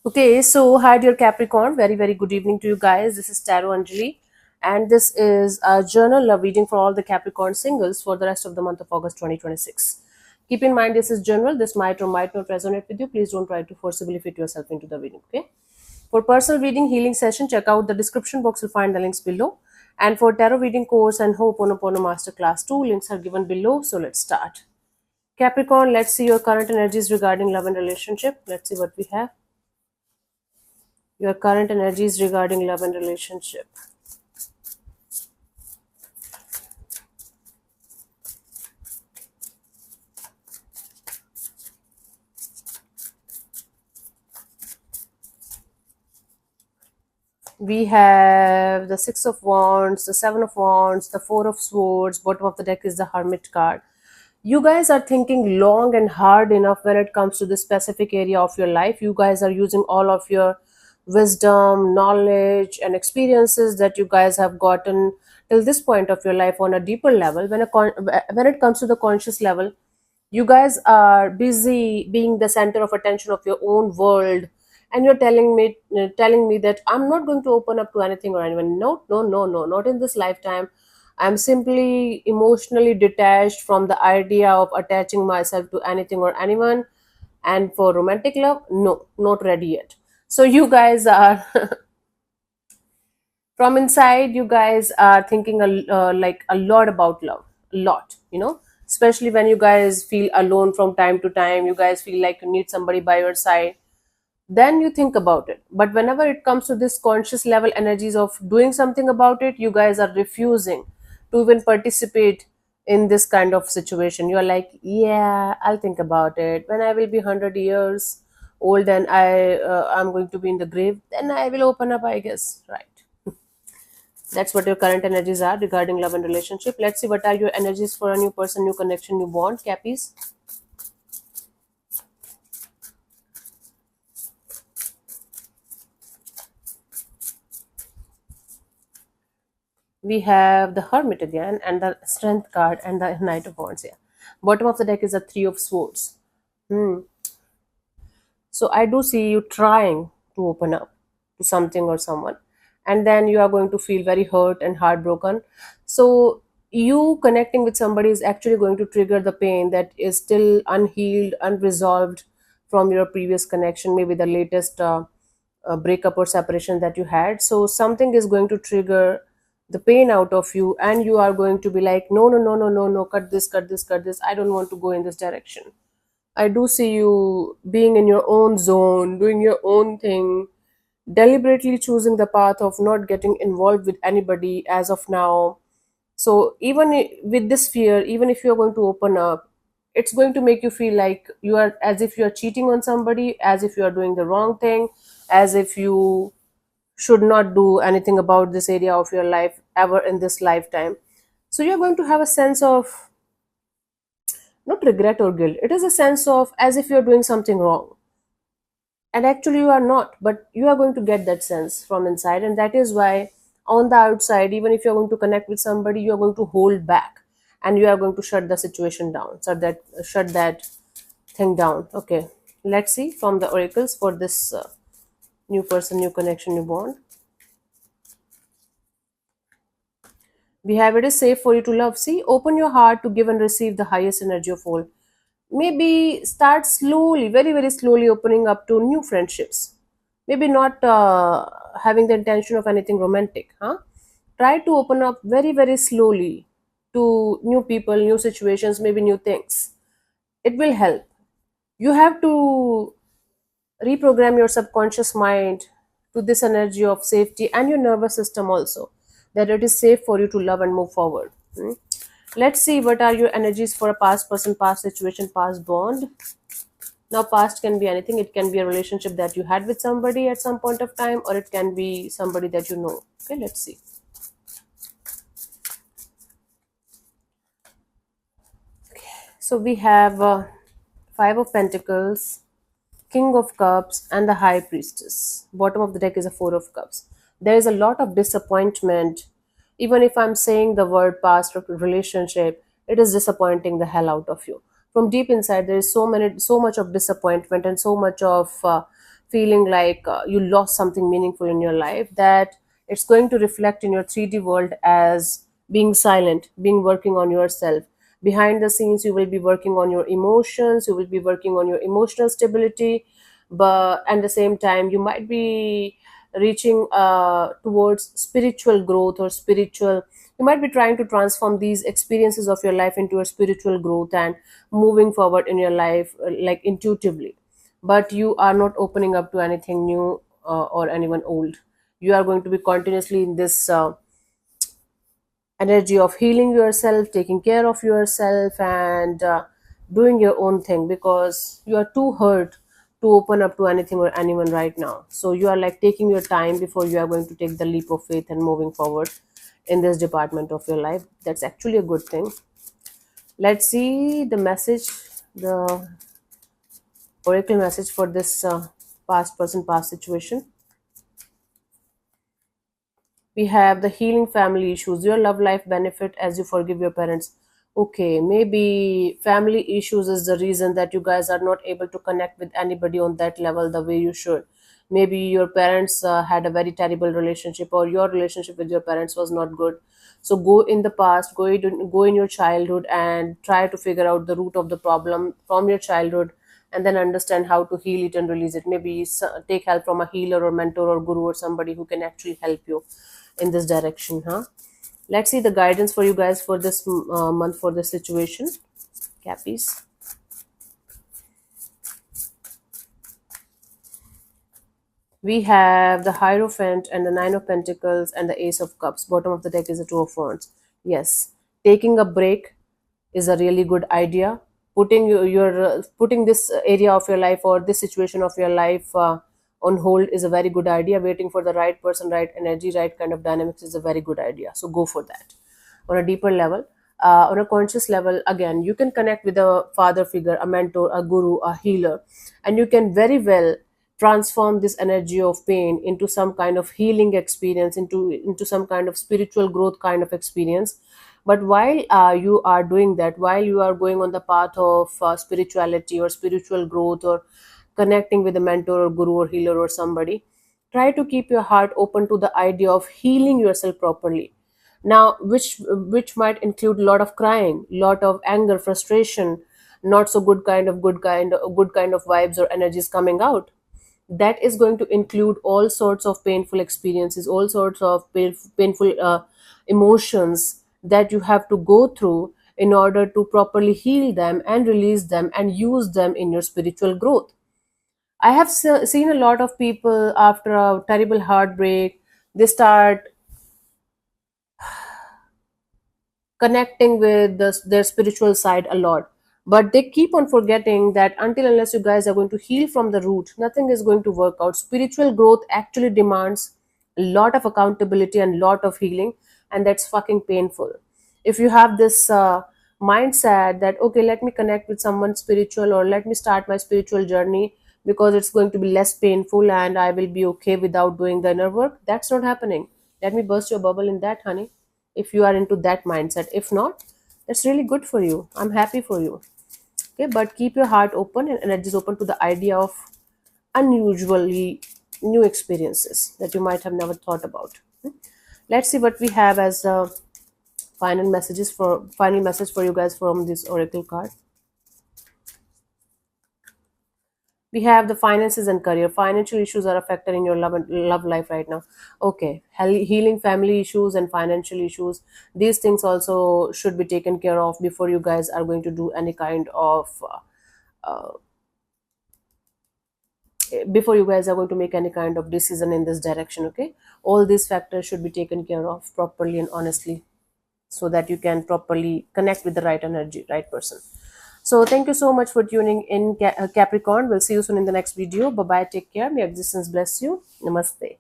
Okay, so hi dear Capricorn, very very good evening to you guys. This is Tarot Anjali, and this is a journal love reading for all the Capricorn singles for the rest of the month of August 2026. Keep in mind this is general. This might or might not resonate with you. Please don't try to forcibly fit yourself into the reading. Okay. For personal reading healing session, check out the description box. You'll find the links below. And for tarot reading course and Ho'oponopono masterclass 2, links are given below. So let's start. Capricorn, let's see your current energies regarding love and relationship. Let's see what we have. Your current energies regarding love and relationship. We have the Six of Wands, the Seven of Wands, the Four of Swords. Bottom of the deck is the Hermit card. You guys are thinking long and hard enough when it comes to this specific area of your life. You guys are using all of your wisdom, knowledge, and experiences that you guys have gotten till this point of your life on a deeper level. When it comes to the conscious level, you guys are busy being the center of attention of your own world, and you're telling me that I'm not going to open up to anything or anyone. No, no, no, no, not in this lifetime. I'm simply emotionally detached from the idea of attaching myself to anything or anyone. And for romantic love, no, not ready yet. So you guys are from inside, you guys are thinking like a lot about love, a lot, especially when you guys feel alone from time to time. You guys feel like you need somebody by your side, then you think about it. But whenever it comes to this conscious level energies of doing something about it, you guys are refusing to even participate in this kind of situation. You're like, yeah, I'll think about it when I will be 100 years old and I'm going to be in the grave, then I will open up, I guess, right? That's what your current energies are regarding love and relationship. Let's see what are your energies for a new person, new connection, new bond, Cappies. We have the Hermit again, and the Strength card, and the Knight of Wands here. Bottom of the deck is the Three of Swords. Hmm. So I do see you trying to open up to something or someone, and then you are going to feel very hurt and heartbroken. So you connecting with somebody is actually going to trigger the pain that is still unhealed, unresolved from your previous connection, maybe the latest breakup or separation that you had. So something is going to trigger the pain out of you, and you are going to be like, no, no, no, no, no, no, cut this, cut this, cut this. I don't want to go in this direction. I do see you being in your own zone, doing your own thing, deliberately choosing the path of not getting involved with anybody as of now. So even with this fear, even if you're going to open up, it's going to make you feel like you are, as if you're cheating on somebody, as if you are doing the wrong thing, as if you should not do anything about this area of your life ever in this lifetime. So you're going to have a sense of not regret or guilt. It is a sense of as if you're doing something wrong. And actually, you are not, but you are going to get that sense from inside. And that is why, on the outside, even if you're going to connect with somebody, you're going to hold back and you are going to shut the situation down. Shut that thing down. Okay. Let's see from the oracles for this new person, new connection, new bond. We have it is safe for you to love. See, open your heart to give and receive the highest energy of all. Maybe start slowly, very, very slowly opening up to new friendships. Maybe not having the intention of anything romantic, huh? Try to open up very, very slowly to new people, new situations, maybe new things. It will help. You have to reprogram your subconscious mind to this energy of safety, and your nervous system also, that it is safe for you to love and move forward. Hmm? Let's see what are your energies for a past person, past situation, past bond. Now past can be anything. It can be a relationship that you had with somebody at some point of time, or it can be somebody that you know. Okay, let's see. So we have Five of Pentacles, King of Cups, and the High Priestess. Bottom of the deck is a Four of Cups. There is a lot of disappointment. Even if I'm saying the word past relationship, it is disappointing the hell out of you. From deep inside, there is so much of disappointment and so much of feeling like you lost something meaningful in your life, that it's going to reflect in your 3D world as being silent, being working on yourself. Behind the scenes, you will be working on your emotions, you will be working on your emotional stability, but at the same time, you might be reaching towards spiritual growth or spiritual. You might be trying to transform these experiences of your life into a spiritual growth and moving forward in your life like intuitively, but you are not opening up to anything new or anyone old. You are going to be continuously in this energy of healing yourself, taking care of yourself, and doing your own thing, because you are too hurt to open up to anything or anyone right now. So you are like taking your time before you are going to take the leap of faith and moving forward in this department of your life. That's actually a good thing. Let's see the message, the oracle message for this past person, past situation. We have the healing family issues. Your love life benefit as you forgive your parents. Okay, maybe family issues is the reason that you guys are not able to connect with anybody on that level the way you should. Maybe your parents had a very terrible relationship, or your relationship with your parents was not good. So go in the past, go in your childhood and try to figure out the root of the problem from your childhood, and then understand how to heal it and release it. Maybe take help from a healer or mentor or guru or somebody who can actually help you in this direction, huh? Let's see the guidance for you guys for this month, for this situation. Cappies. We have the Hierophant and the Nine of Pentacles and the Ace of Cups. Bottom of the deck is the Two of Wands. Yes, taking a break is a really good idea. Putting putting this area of your life or this situation of your life on hold is a very good idea. Waiting for the right person, right energy, right kind of dynamics is a very good idea. So go for that. On a deeper level, on a conscious level, again, you can connect with a father figure, a mentor, a guru, a healer, and you can very well transform this energy of pain into some kind of healing experience, into some kind of spiritual growth kind of experience. But while you are doing that, while you are going on the path of spirituality or spiritual growth, or connecting with a mentor or guru or healer or somebody, try to keep your heart open to the idea of healing yourself properly. Now, which might include a lot of crying, lot of anger, frustration, not so good kind of vibes or energies coming out. That is going to include all sorts of painful experiences, all sorts of painful emotions that you have to go through in order to properly heal them and release them and use them in your spiritual growth. I have seen a lot of people after a terrible heartbreak, they start connecting with their spiritual side a lot, but they keep on forgetting that until unless you guys are going to heal from the root, nothing is going to work out. Spiritual growth actually demands a lot of accountability and lot of healing, and that's fucking painful. If you have this mindset that, okay, let me connect with someone spiritual, or let me start my spiritual journey because it's going to be less painful and I will be okay without doing the inner work, that's not happening. Let me burst your bubble in that, honey, if you are into that mindset. If not, that's really good for you. I'm happy for you. Okay, but keep your heart open and energies open to the idea of unusually new experiences that you might have never thought about. Let's see what we have as final message for you guys from this oracle card. We have the finances and career. Financial issues are affected in your love life right now. Okay, healing family issues and financial issues, these things also should be taken care of before you guys are going to do any kind of before you guys are going to make any kind of decision in this direction. Okay, all these factors should be taken care of properly and honestly, so that you can properly connect with the right energy, right person. So thank you so much for tuning in, Capricorn. We'll see you soon in the next video. Bye bye, take care, may existence bless you. Namaste.